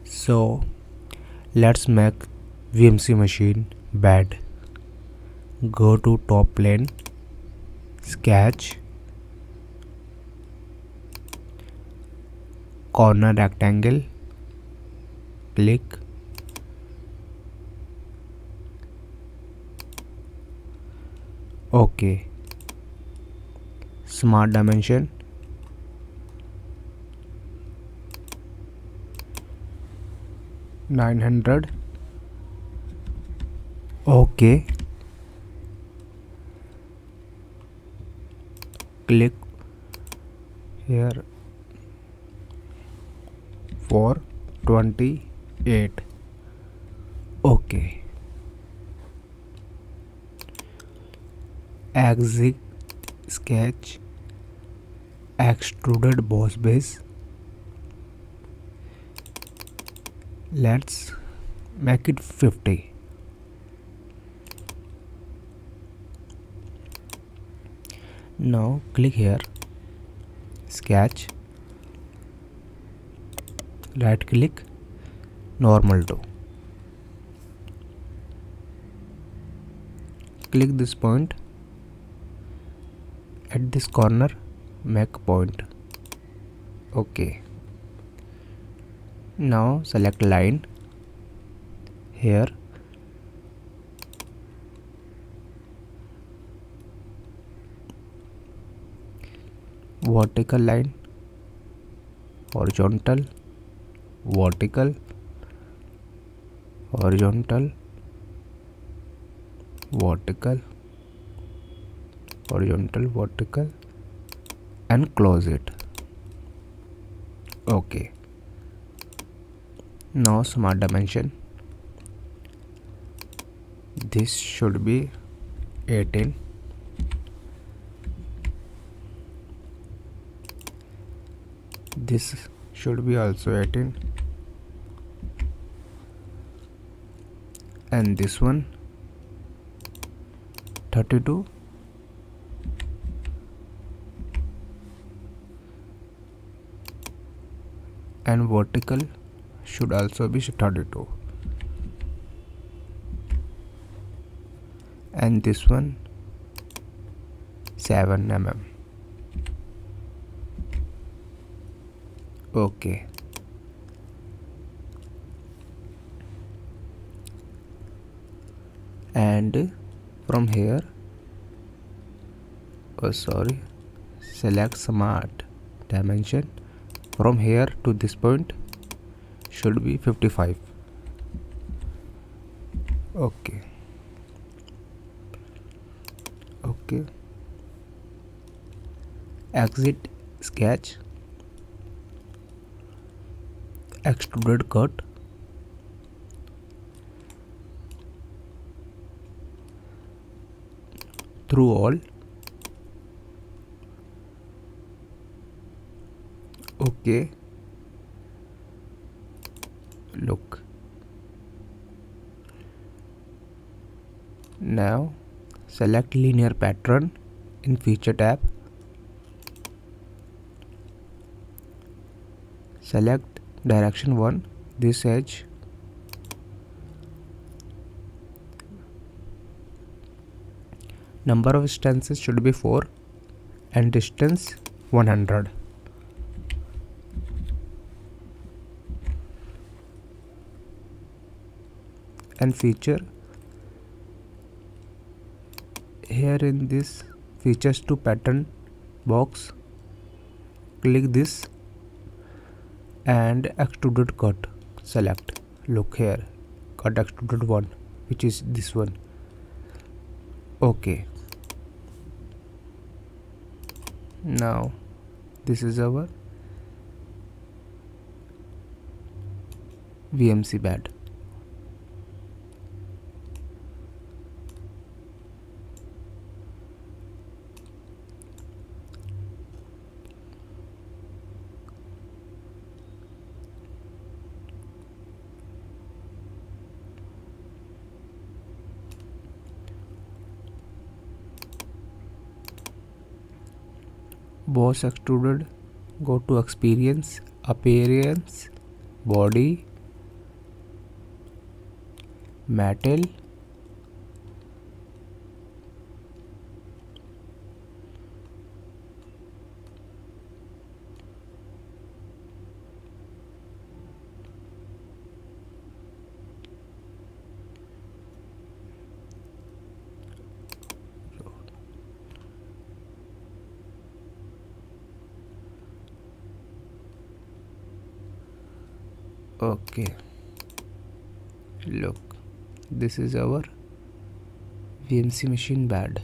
So let's make VMC machine bed. Go to top plane, sketch, corner rectangle, click, OK. Smart dimension, $900. OK. Click here for 28. OK. Exit sketch, extruded boss base. Let's make it 50. Now click here, sketch, right click, normal to. Click this point, at this corner make point. OK. Now select line here, vertical line, horizontal, vertical, horizontal, vertical, horizontal, vertical, and close it. OK. Now smart dimension, this should be 18. This should be also 18, and this one 32, and vertical should also be 32, and this one 7 mm. OK. And from here, select smart dimension. From here to this point should be 55. OK. OK. Exit sketch, extruded cut, through all. OK. Look. Now select linear pattern in feature tab. Select direction 1, this edge. Number of stances should be 4 and distance 100. And feature, here in this features to pattern box, click this and extruded cut, select. Look here, cut extruded one, which is this one. OK. Now this is our VMC bed. Boss extruded, go to experience, appearance, body, metal, okay. Look, this is our VMC machine bed.